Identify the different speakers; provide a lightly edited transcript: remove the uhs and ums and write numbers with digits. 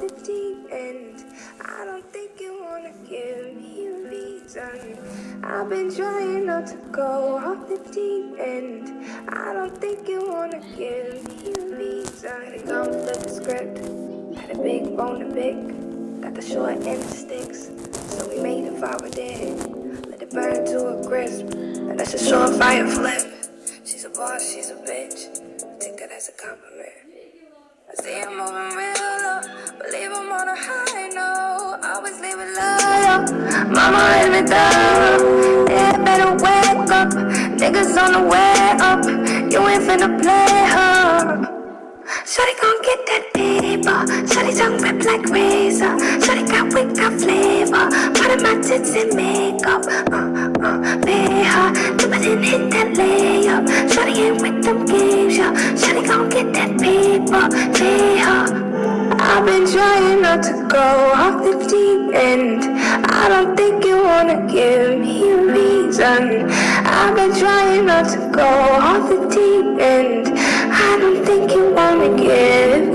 Speaker 1: the deep end. I don't think you wanna give me a reason. I've been trying not to go off the deep end. I don't think you wanna give me a reason. Come flip the script. Had a big bone to pick. Got the short end of sticks, so we made a fire there. Let it burn to a crisp, and that's a surefire flip. She's a boss, she's a bitch. I take that as a compliment. I see I'm moving real low, believe I'm on a high note. Always leave it low, mama let me down. Yeah, better wake up, niggas on the way up. You ain't finna play her. Shawty gon' get that paper. Shawty tongue rip like razor. Shawty got wit, got flavor. Part of my tits and makeup. Pay her. Dip it and hit that layup. Shawty ain't with them games, yo. Shawty gon' get that paper. Pay her. I've been trying not to go off the deep end. I don't think you wanna give me a reason. I've been trying not to go off the deep end. I don't think you wanna give